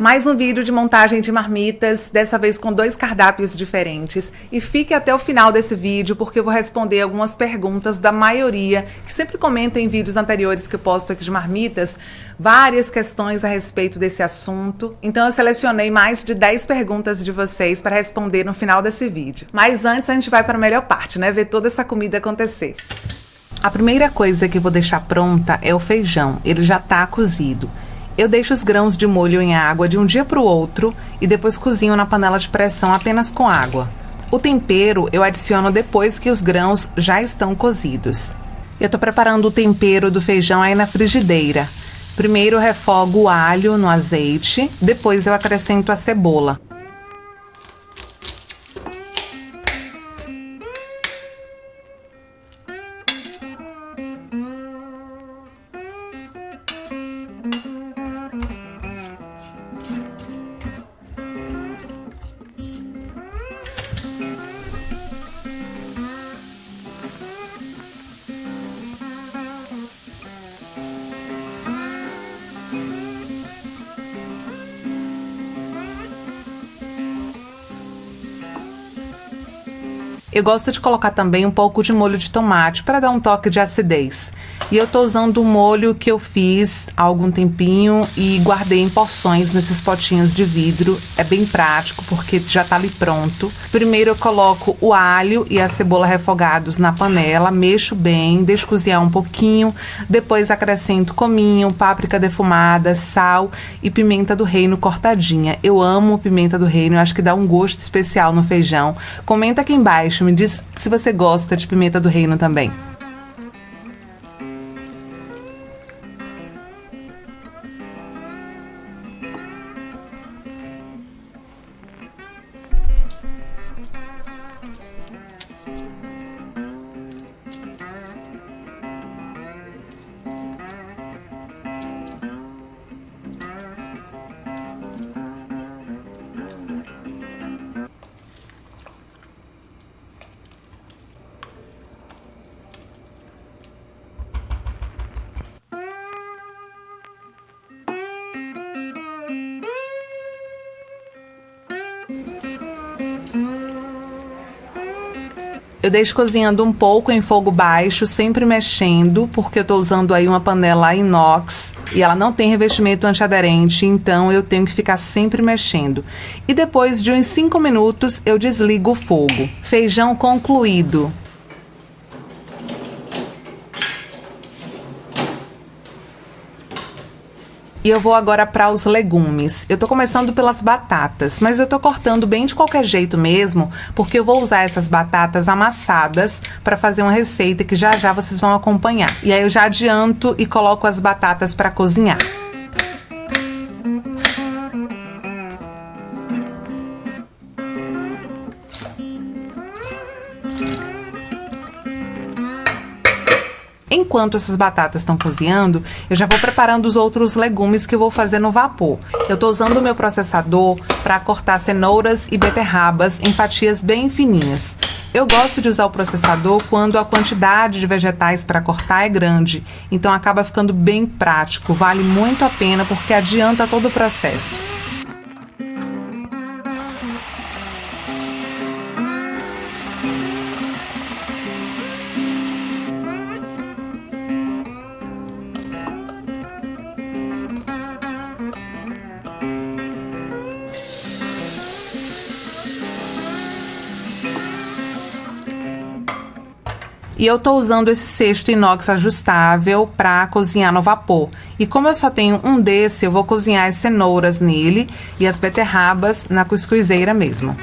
Mais um vídeo de montagem de marmitas, dessa vez com 2 cardápios diferentes. E fique até o final desse vídeo, porque eu vou responder algumas perguntas da maioria, que sempre comenta em vídeos anteriores que eu posto aqui de marmitas, várias questões a respeito desse assunto. Então eu selecionei mais de 10 perguntas de vocês para responder no final desse vídeo. Mas antes a gente vai para a melhor parte, né? Ver toda essa comida acontecer. A primeira coisa que eu vou deixar pronta é o feijão. Ele já está cozido. Eu deixo os grãos de molho em água de um dia para o outro e depois cozinho na panela de pressão apenas com água. O tempero eu adiciono depois que os grãos já estão cozidos. Eu estou preparando o tempero do feijão aí na frigideira. Primeiro eu refogo o alho no azeite, depois eu acrescento a cebola. Eu gosto de colocar também um pouco de molho de tomate para dar um toque de acidez. E eu tô usando um molho que eu fiz há algum tempinho e guardei em porções nesses potinhos de vidro. É bem prático porque já tá ali pronto. Primeiro eu coloco o alho e a cebola refogados na panela, mexo bem, deixo cozinhar um pouquinho. Depois acrescento cominho, páprica defumada, sal e pimenta do reino cortadinha. Eu amo pimenta do reino, eu acho que dá um gosto especial no feijão. Comenta aqui embaixo. Me diz se você gosta de pimenta do reino também. Eu deixo cozinhando um pouco em fogo baixo, sempre mexendo, porque eu tô usando aí uma panela inox e ela não tem revestimento antiaderente, então eu tenho que ficar sempre mexendo. E depois de uns 5 minutos eu desligo o fogo. Feijão concluído. E eu vou agora para os legumes. Eu tô começando pelas batatas, mas eu tô cortando bem de qualquer jeito mesmo, porque eu vou usar essas batatas amassadas para fazer uma receita que já já vocês vão acompanhar. E aí eu já adianto e coloco as batatas para cozinhar. Enquanto essas batatas estão cozinhando, eu já vou preparando os outros legumes que eu vou fazer no vapor. Eu tô usando o meu processador para cortar cenouras e beterrabas em fatias bem fininhas. Eu gosto de usar o processador quando a quantidade de vegetais para cortar é grande, então acaba ficando bem prático, vale muito a pena porque adianta todo o processo. E eu tô usando esse cesto inox ajustável para cozinhar no vapor. E como eu só tenho um desse, eu vou cozinhar as cenouras nele e as beterrabas na cuscuzeira mesmo.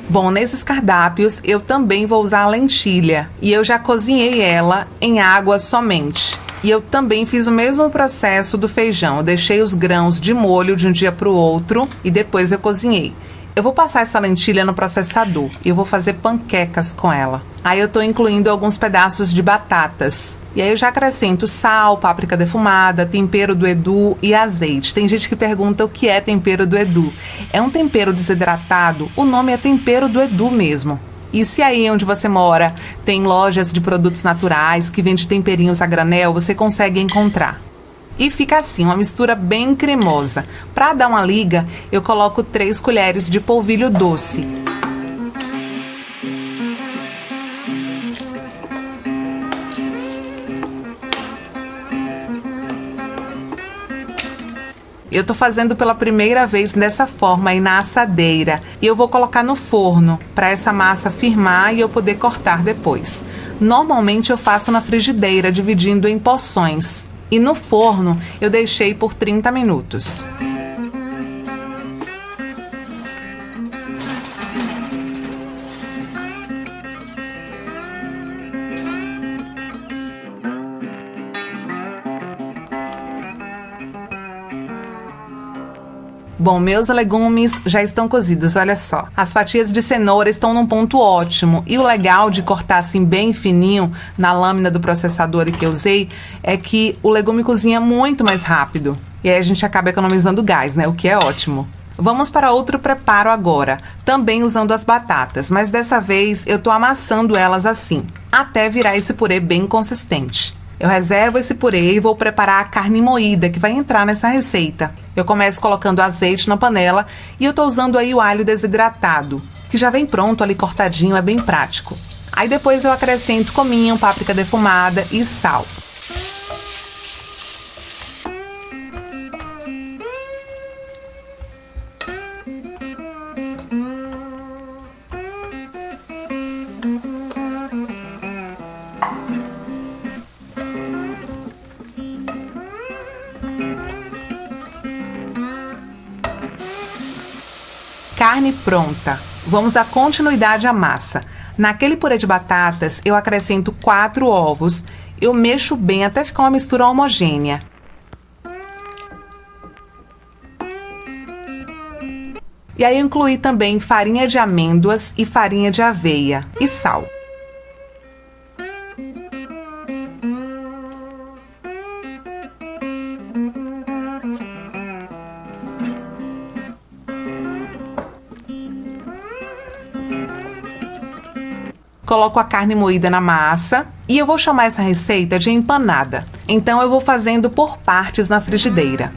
Bom, nesses cardápios eu também vou usar a lentilha e eu já cozinhei ela em água somente. E eu também fiz o mesmo processo do feijão. Eu deixei os grãos de molho de um dia para o outro e depois eu cozinhei. Eu vou passar essa lentilha no processador e eu vou fazer panquecas com ela. Aí eu tô incluindo alguns pedaços de batatas. E aí eu já acrescento sal, páprica defumada, tempero do Edu e azeite. Tem gente que pergunta o que é tempero do Edu. É um tempero desidratado, o nome é tempero do Edu mesmo. E se aí onde você mora tem lojas de produtos naturais que vende temperinhos a granel, você consegue encontrar. E fica assim, uma mistura bem cremosa. Para dar uma liga, eu coloco 3 colheres de polvilho doce. Eu tô fazendo pela primeira vez dessa forma aí na assadeira. E eu vou colocar no forno para essa massa firmar e eu poder cortar depois. Normalmente eu faço na frigideira, dividindo em porções. E no forno eu deixei por 30 minutos. Bom, meus legumes já estão cozidos, olha só. As fatias de cenoura estão num ponto ótimo. E o legal de cortar assim bem fininho na lâmina do processador que eu usei é que o legume cozinha muito mais rápido. E aí a gente acaba economizando gás, né? O que é ótimo. Vamos para outro preparo agora, também usando as batatas, mas dessa vez eu tô amassando elas assim, até virar esse purê bem consistente. Eu reservo esse purê e vou preparar a carne moída que vai entrar nessa receita. Eu começo colocando azeite na panela e eu tô usando aí o alho desidratado, que já vem pronto ali cortadinho, é bem prático. Aí depois eu acrescento cominho, páprica defumada e sal. Carne pronta. Vamos dar continuidade à massa. Naquele purê de batatas, eu acrescento 4 ovos. Eu mexo bem até ficar uma mistura homogênea. E aí eu incluí também farinha de amêndoas e farinha de aveia e sal. Coloco a carne moída na massa e eu vou chamar essa receita de empanada. Então eu vou fazendo por partes na frigideira.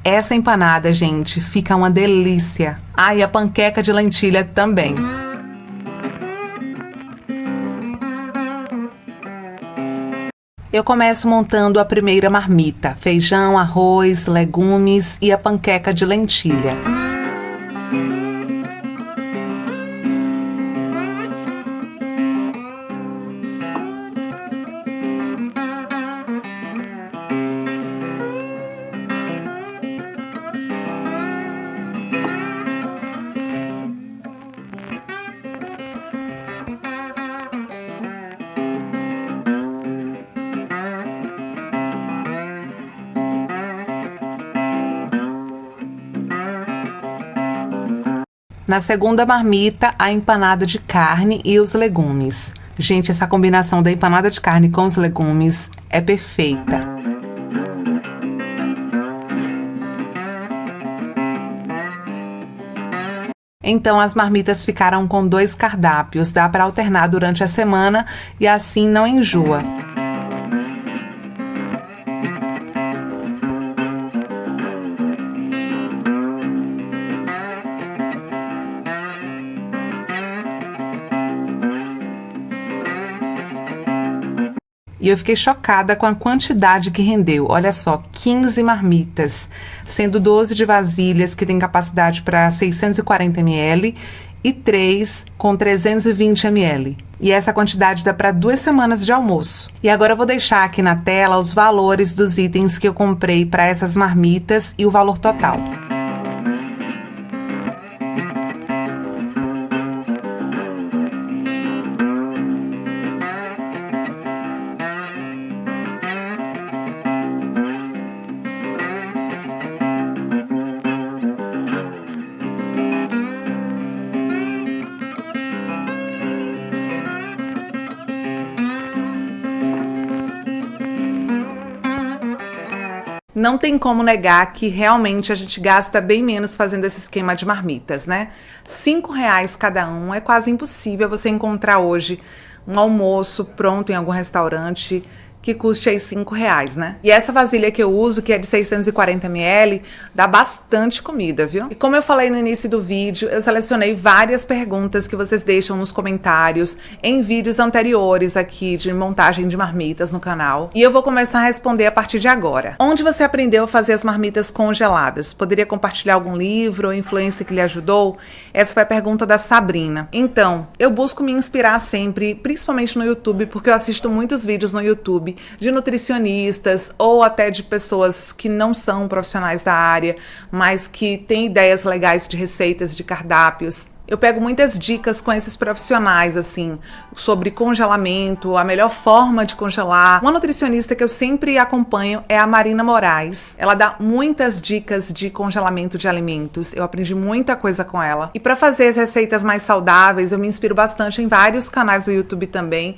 Essa empanada, gente, fica uma delícia. Ah, e a panqueca de lentilha também. Eu começo montando a primeira marmita: feijão, arroz, legumes e a panqueca de lentilha. Na segunda marmita, a empanada de carne e os legumes. Gente, essa combinação da empanada de carne com os legumes é perfeita. Então as marmitas ficaram com 2 cardápios, dá para alternar durante a semana e assim não enjoa. E eu fiquei chocada com a quantidade que rendeu. Olha só, 15 marmitas, sendo 12 de vasilhas, que tem capacidade para 640 ml, e 3 com 320 ml. E essa quantidade dá para 2 semanas de almoço. E agora eu vou deixar aqui na tela os valores dos itens que eu comprei para essas marmitas e o valor total. Não tem como negar que realmente a gente gasta bem menos fazendo esse esquema de marmitas, né? R$5 cada um, é quase impossível você encontrar hoje um almoço pronto em algum restaurante que custe aí R$5, né? E essa vasilha que eu uso, que é de 640 ml, dá bastante comida, viu? E como eu falei no início do vídeo, eu selecionei várias perguntas que vocês deixam nos comentários em vídeos anteriores aqui de montagem de marmitas no canal. E eu vou começar a responder a partir de agora. Onde você aprendeu a fazer as marmitas congeladas? Poderia compartilhar algum livro ou influência que lhe ajudou? Essa foi a pergunta da Sabrina. Então, eu busco me inspirar sempre, principalmente no YouTube, porque eu assisto muitos vídeos no YouTube de nutricionistas ou até de pessoas que não são profissionais da área, mas que têm ideias legais de receitas, de cardápios. Eu pego muitas dicas com esses profissionais, assim, sobre congelamento, a melhor forma de congelar. Uma nutricionista que eu sempre acompanho é a Marina Moraes. Ela dá muitas dicas de congelamento de alimentos. Eu aprendi muita coisa com ela. E para fazer as receitas mais saudáveis, eu me inspiro bastante em vários canais do YouTube também.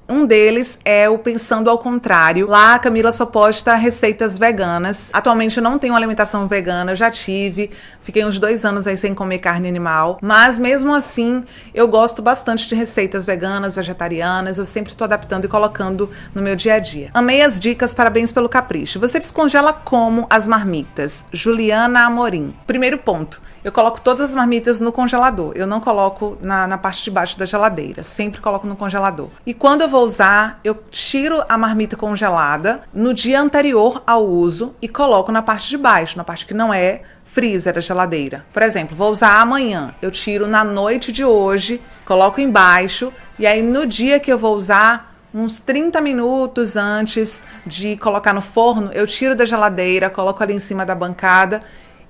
Um deles é o Pensando ao Contrário. Lá a Camila só posta receitas veganas. Atualmente eu não tenho uma alimentação vegana, eu já tive. Fiquei uns 2 anos aí sem comer carne animal. Mas mesmo assim, eu gosto bastante de receitas veganas, vegetarianas, eu sempre estou adaptando e colocando no meu dia a dia. Amei as dicas, parabéns pelo capricho. Você descongela como as marmitas? Juliana Amorim. Primeiro ponto, eu coloco todas as marmitas no congelador, eu não coloco na parte de baixo da geladeira, eu sempre coloco no congelador. E quando eu vou usar, eu tiro a marmita congelada no dia anterior ao uso e coloco na parte de baixo, na parte que não é freezer, a geladeira. Por exemplo, vou usar amanhã, eu tiro na noite de hoje, coloco embaixo e aí no dia que eu vou usar, uns 30 minutos antes de colocar no forno, eu tiro da geladeira, coloco ali em cima da bancada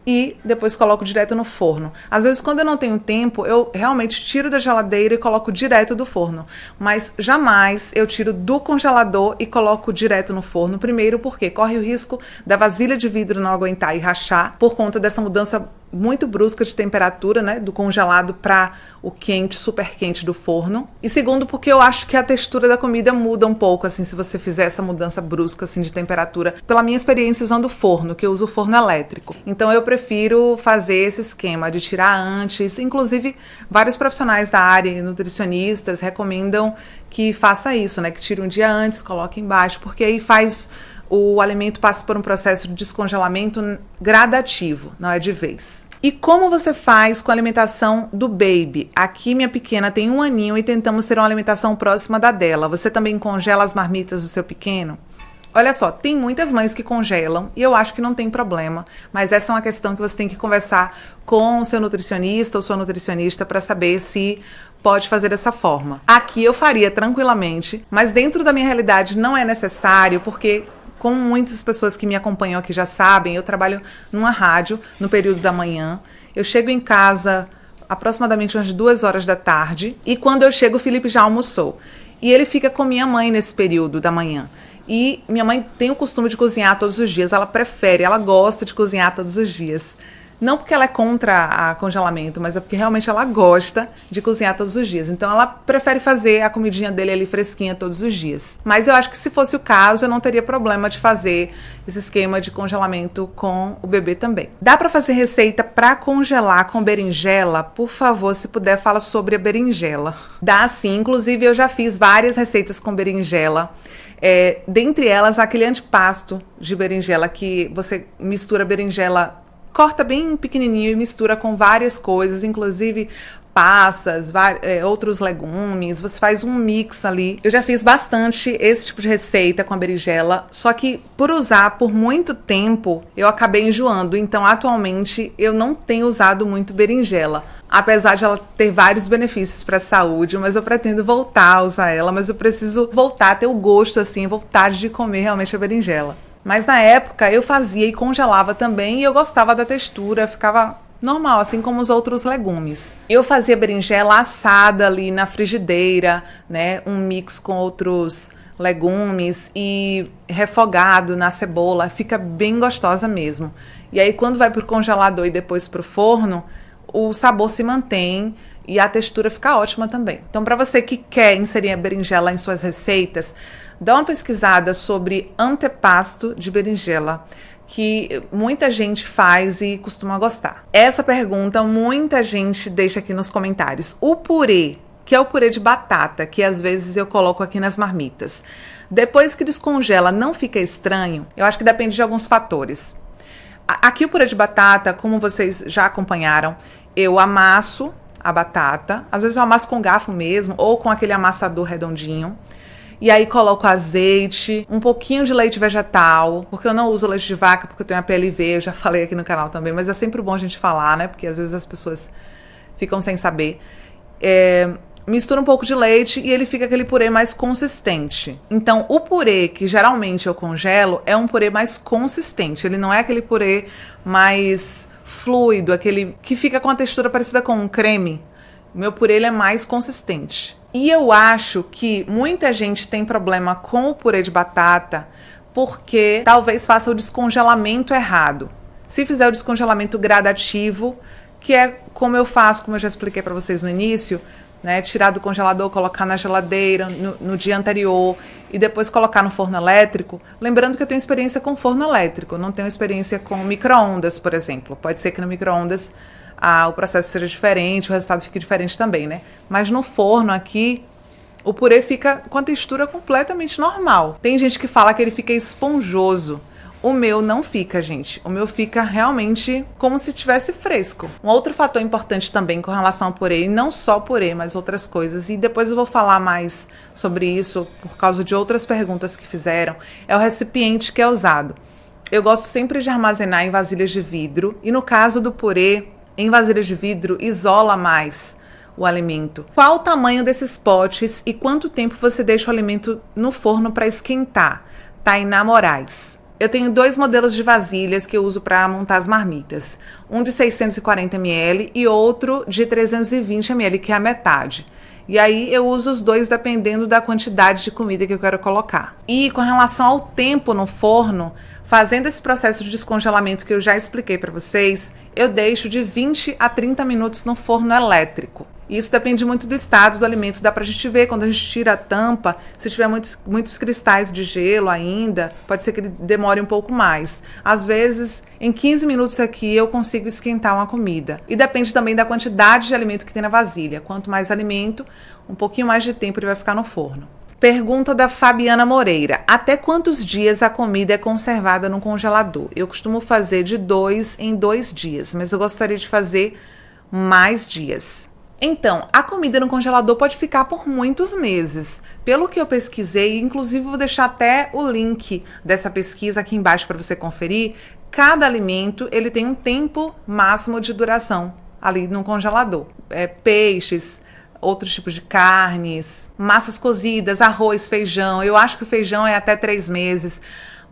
e depois coloco direto no forno. Às vezes, quando eu não tenho tempo, eu realmente tiro da geladeira e coloco direto do forno. Mas jamais eu tiro do congelador e coloco direto no forno. Primeiro, porque corre o risco da vasilha de vidro não aguentar e rachar por conta dessa mudança muito brusca de temperatura, né, do congelado para o quente, super quente do forno. E segundo, porque eu acho que a textura da comida muda um pouco, assim, se você fizer essa mudança brusca, assim, de temperatura. Pela minha experiência usando o forno, que eu uso o forno elétrico. Então eu prefiro fazer esse esquema de tirar antes. Inclusive, vários profissionais da área, nutricionistas, recomendam que faça isso, né, que tire um dia antes, coloque embaixo, porque aí faz o alimento passa por um processo de descongelamento gradativo, não é de vez. E como você faz com a alimentação do baby? Aqui minha pequena tem 1 aninho e tentamos ter uma alimentação próxima da dela. Você também congela as marmitas do seu pequeno? Olha só, tem muitas mães que congelam e eu acho que não tem problema, mas essa é uma questão que você tem que conversar com o seu nutricionista ou sua nutricionista para saber se pode fazer dessa forma. Aqui eu faria tranquilamente, mas dentro da minha realidade não é necessário, porque como muitas pessoas que me acompanham aqui já sabem, eu trabalho numa rádio no período da manhã. Eu chego em casa aproximadamente umas 2 horas da tarde e quando eu chego o Felipe já almoçou. E ele fica com minha mãe nesse período da manhã. E minha mãe tem o costume de cozinhar todos os dias, ela prefere, ela gosta de cozinhar todos os dias. Não porque ela é contra a congelamento, mas é porque realmente ela gosta de cozinhar todos os dias. Então ela prefere fazer a comidinha dele ali fresquinha todos os dias. Mas eu acho que se fosse o caso, eu não teria problema de fazer esse esquema de congelamento com o bebê também. Dá para fazer receita para congelar com berinjela? Por favor, se puder, fala sobre a berinjela. Dá sim, inclusive eu já fiz várias receitas com berinjela. Dentre elas, aquele antipasto de berinjela, que você mistura berinjela, corta bem pequenininho e mistura com várias coisas, inclusive passas, outros legumes, você faz um mix ali. Eu já fiz bastante esse tipo de receita com a berinjela, só que por usar por muito tempo, eu acabei enjoando. Então, atualmente, eu não tenho usado muito berinjela. Apesar de ela ter vários benefícios para a saúde, mas eu pretendo voltar a usar ela, mas eu preciso voltar a ter o gosto, assim, vontade de comer realmente a berinjela. Mas na época eu fazia e congelava também e eu gostava da textura, ficava normal, assim como os outros legumes. Eu fazia berinjela assada ali na frigideira, né, um mix com outros legumes e refogado na cebola, fica bem gostosa mesmo. E aí quando vai pro congelador e depois pro forno, o sabor se mantém e a textura fica ótima também. Então, para você que quer inserir a berinjela em suas receitas, dá uma pesquisada sobre antepasto de berinjela, que muita gente faz e costuma gostar. Essa pergunta muita gente deixa aqui nos comentários. O purê, que é o purê de batata, que às vezes eu coloco aqui nas marmitas, depois que descongela, não fica estranho? Eu acho que depende de alguns fatores. Aqui o purê de batata, como vocês já acompanharam, eu amasso a batata, às vezes eu amasso com garfo mesmo, ou com aquele amassador redondinho. E aí coloco azeite, um pouquinho de leite vegetal, porque eu não uso leite de vaca, porque eu tenho a PLV, eu já falei aqui no canal também, mas é sempre bom a gente falar, né? Porque às vezes as pessoas ficam sem saber. Mistura um pouco de leite e ele fica aquele purê mais consistente. Então, o purê que geralmente eu congelo é um purê mais consistente. Ele não é aquele purê mais fluido, aquele que fica com a textura parecida com um creme. O meu purê ele é mais consistente. E eu acho que muita gente tem problema com o purê de batata porque talvez faça o descongelamento errado. Se fizer o descongelamento gradativo, que é como eu faço, como eu já expliquei para vocês no início, né, tirar do congelador, colocar na geladeira no dia anterior e depois colocar no forno elétrico. Lembrando que eu tenho experiência com forno elétrico, não tenho experiência com micro-ondas, por exemplo. Pode ser que no micro-ondas o processo seja diferente, o resultado fique diferente também, né? Mas no forno aqui, o purê fica com a textura completamente normal. Tem gente que fala que ele fica esponjoso. O meu não fica, gente. O meu fica realmente como se estivesse fresco. Um outro fator importante também com relação ao purê, e não só purê, mas outras coisas, e depois eu vou falar mais sobre isso por causa de outras perguntas que fizeram, é o recipiente que é usado. Eu gosto sempre de armazenar em vasilhas de vidro, e no caso do purê, em vasilhas de vidro, isola mais o alimento. Qual o tamanho desses potes e quanto tempo você deixa o alimento no forno para esquentar? Tainá Moraes. Eu tenho 2 modelos de vasilhas que eu uso para montar as marmitas. Um de 640 ml e outro de 320 ml, que é a metade. E aí eu uso os dois dependendo da quantidade de comida que eu quero colocar. E com relação ao tempo no forno, fazendo esse processo de descongelamento que eu já expliquei para vocês, eu deixo de 20 a 30 minutos no forno elétrico. Isso depende muito do estado do alimento. Dá pra gente ver quando a gente tira a tampa, se tiver muitos cristais de gelo ainda, pode ser que ele demore um pouco mais. Às vezes, em 15 minutos aqui, eu consigo esquentar uma comida. E depende também da quantidade de alimento que tem na vasilha. Quanto mais alimento, um pouquinho mais de tempo ele vai ficar no forno. Pergunta da Fabiana Moreira. Até quantos dias a comida é conservada no congelador? Eu costumo fazer de 2 em 2 dias, mas eu gostaria de fazer mais dias. Então, a comida no congelador pode ficar por muitos meses. Pelo que eu pesquisei, inclusive vou deixar até o link dessa pesquisa aqui embaixo para você conferir, cada alimento ele tem um tempo máximo de duração ali no congelador. Peixes, outros tipos de carnes, massas cozidas, arroz, feijão. Eu acho que o feijão é até 3 meses.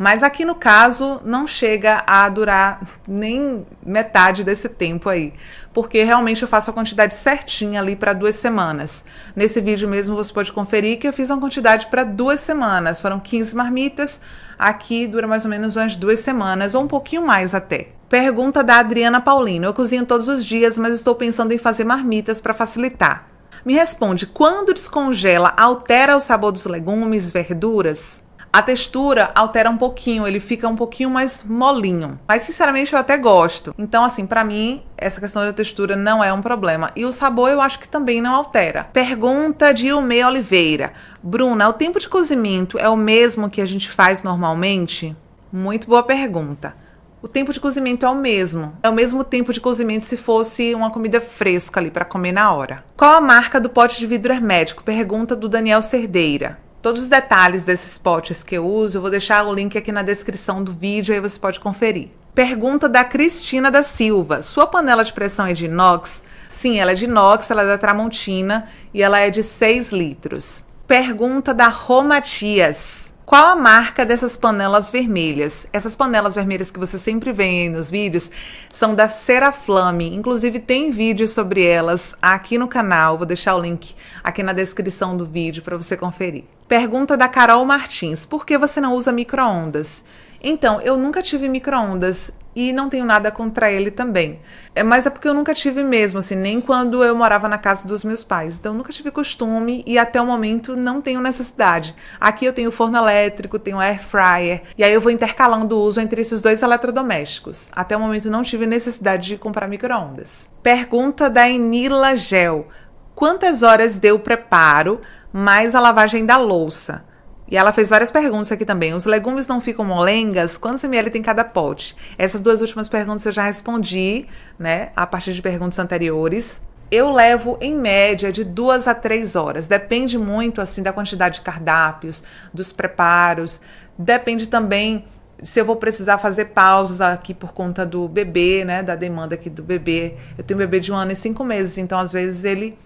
Mas aqui no caso não chega a durar nem metade desse tempo aí, porque realmente eu faço a quantidade certinha ali para 2 semanas. Nesse vídeo mesmo você pode conferir que eu fiz uma quantidade para 2 semanas, foram 15 marmitas, aqui dura mais ou menos umas 2 semanas, ou um pouquinho mais até. Pergunta da Adriana Paulino: eu cozinho todos os dias, mas estou pensando em fazer marmitas para facilitar. Me responde, quando descongela, altera o sabor dos legumes, verduras? A textura altera um pouquinho, ele fica um pouquinho mais molinho. Mas, sinceramente, eu até gosto. Então, assim, pra mim, essa questão da textura não é um problema. E o sabor eu acho que também não altera. Pergunta de Ilme Oliveira. Bruna, o tempo de cozimento é o mesmo que a gente faz normalmente? Muito boa pergunta. O tempo de cozimento é o mesmo. É o mesmo tempo de cozimento se fosse uma comida fresca ali para comer na hora. Qual a marca do pote de vidro hermético? Pergunta do Daniel Cerdeira. Todos os detalhes desses potes que eu uso, eu vou deixar o link aqui na descrição do vídeo, aí você pode conferir. Pergunta da Cristina da Silva. Sua panela de pressão é de inox? Sim, ela é de inox, ela é da Tramontina e ela é de 6 litros. Pergunta da Rô Matias. Qual a marca dessas panelas vermelhas? Essas panelas vermelhas que você sempre vê aí nos vídeos são da Ceraflame. Inclusive tem vídeo sobre elas aqui no canal. Vou deixar o link aqui na descrição do vídeo para você conferir. Pergunta da Carol Martins. Por que você não usa micro-ondas? Então, eu nunca tive micro-ondas e não tenho nada contra ele também. Mas é porque eu nunca tive mesmo, assim, nem quando eu morava na casa dos meus pais. Então, eu nunca tive costume e até o momento não tenho necessidade. Aqui eu tenho forno elétrico, tenho air fryer, e aí eu vou intercalando o uso entre esses 2 eletrodomésticos. Até o momento não tive necessidade de comprar micro-ondas. Pergunta da Enila Gel. Quantas horas deu o preparo mais a lavagem da louça? E ela fez várias perguntas aqui também. Os legumes não ficam molengas? Quantos ml tem cada pote? Essas 2 últimas perguntas eu já respondi, né? A partir de perguntas anteriores. Eu levo, em média, de 2 a 3 horas. Depende muito, assim, da quantidade de cardápios, dos preparos. Depende também se eu vou precisar fazer pausas aqui por conta do bebê, né? Da demanda aqui do bebê. Eu tenho um bebê de 1 ano e 5 meses, então, às vezes, ele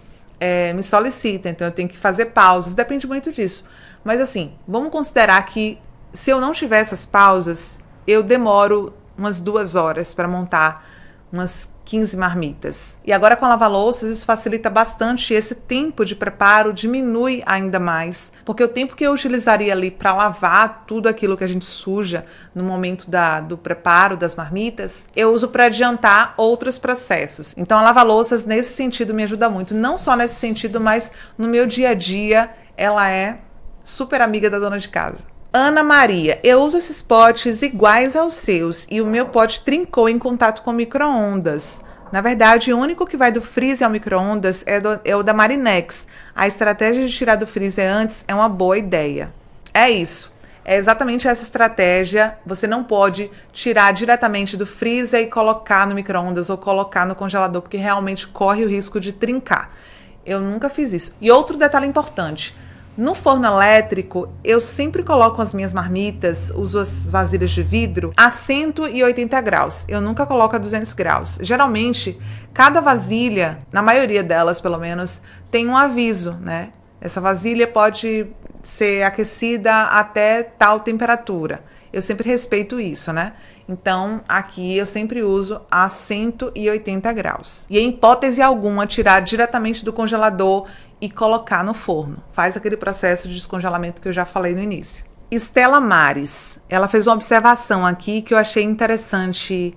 me solicita. Então, eu tenho que fazer pausas. Depende muito disso. Mas assim, vamos considerar que se eu não tiver essas pausas, eu demoro umas 2 horas para montar umas 15 marmitas. E agora com a lava-louças isso facilita bastante, esse tempo de preparo diminui ainda mais, porque o tempo que eu utilizaria ali para lavar tudo aquilo que a gente suja no momento do preparo das marmitas, eu uso para adiantar outros processos. Então a lava-louças nesse sentido me ajuda muito, não só nesse sentido, mas no meu dia a dia ela é super amiga da dona de casa. Ana Maria, eu uso esses potes iguais aos seus e o meu pote trincou em contato com micro-ondas. Na verdade, o único que vai do freezer ao micro-ondas é o da Marinex. A estratégia de tirar do freezer antes é uma boa ideia. É isso. É exatamente essa estratégia. Você não pode tirar diretamente do freezer e colocar no micro-ondas ou colocar no congelador, porque realmente corre o risco de trincar. Eu nunca fiz isso. E outro detalhe importante. No forno elétrico, eu sempre coloco as minhas marmitas, uso as vasilhas de vidro, a 180 graus. Eu nunca coloco a 200 graus. Geralmente, cada vasilha, na maioria delas pelo menos, tem um aviso, né? Essa vasilha pode ser aquecida até tal temperatura. Eu sempre respeito isso, né? Então, aqui eu sempre uso a 180 graus. E em hipótese alguma, tirar diretamente do congelador e colocar no forno. Faz aquele processo de descongelamento que eu já falei no início. Estela Mares, ela fez uma observação aqui que eu achei interessante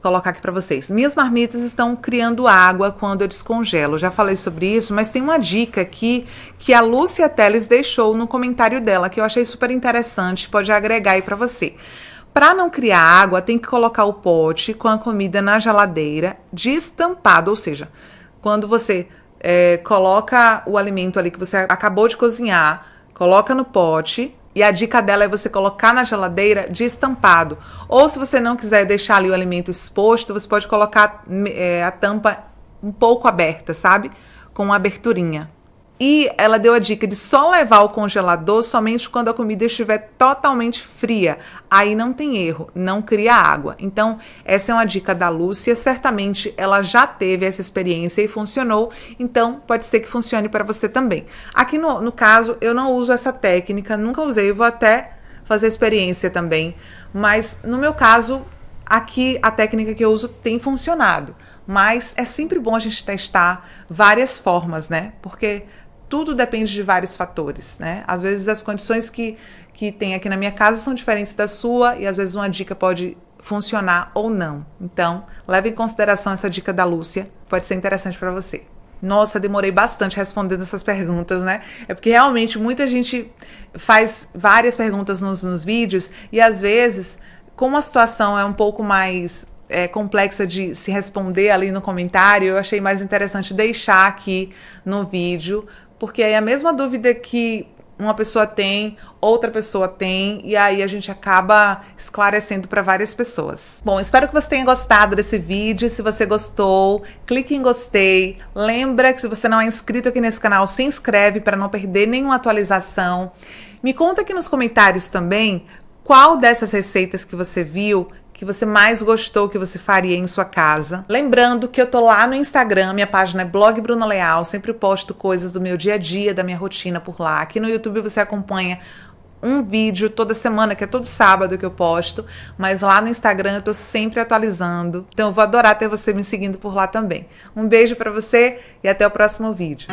colocar aqui para vocês. Minhas marmitas estão criando água quando eu descongelo. Já falei sobre isso, mas tem uma dica aqui que a Lúcia Teles deixou no comentário dela, que eu achei super interessante, pode agregar aí para você. Para não criar água, tem que colocar o pote com a comida na geladeira, destampado, ou seja, quando você coloca o alimento ali que você acabou de cozinhar, coloca no pote, e a dica dela é você colocar na geladeira destampado. Ou se você não quiser deixar ali o alimento exposto, você pode colocar a tampa um pouco aberta, sabe? Com uma aberturinha. E ela deu a dica de só levar ao congelador somente quando a comida estiver totalmente fria. Aí não tem erro, não cria água. Então, essa é uma dica da Lúcia. Certamente ela já teve essa experiência e funcionou. Então, pode ser que funcione para você também. Aqui no caso, eu não uso essa técnica, nunca usei. Eu vou até fazer experiência também. Mas no meu caso, aqui a técnica que eu uso tem funcionado. Mas é sempre bom a gente testar várias formas, né? Porque tudo depende de vários fatores, né? Às vezes as condições que tem aqui na minha casa são diferentes da sua e às vezes uma dica pode funcionar ou não. Então, leve em consideração essa dica da Lúcia, pode ser interessante para você. Nossa, demorei bastante respondendo essas perguntas, né? É porque realmente muita gente faz várias perguntas nos vídeos e às vezes, como a situação é um pouco mais complexa de se responder ali no comentário, eu achei mais interessante deixar aqui no vídeo, porque aí a mesma dúvida que uma pessoa tem, outra pessoa tem, e aí a gente acaba esclarecendo para várias pessoas. Bom, espero que você tenha gostado desse vídeo. Se você gostou, clique em gostei. Lembra que se você não é inscrito aqui nesse canal, se inscreve para não perder nenhuma atualização. Me conta aqui nos comentários também qual dessas receitas que você viu que você mais gostou que você faria em sua casa. Lembrando que eu tô lá no Instagram, minha página é Blog Bruna Leal, sempre posto coisas do meu dia a dia, da minha rotina por lá. Aqui no YouTube você acompanha um vídeo toda semana, que é todo sábado que eu posto, mas lá no Instagram eu tô sempre atualizando. Então eu vou adorar ter você me seguindo por lá também. Um beijo pra você e até o próximo vídeo.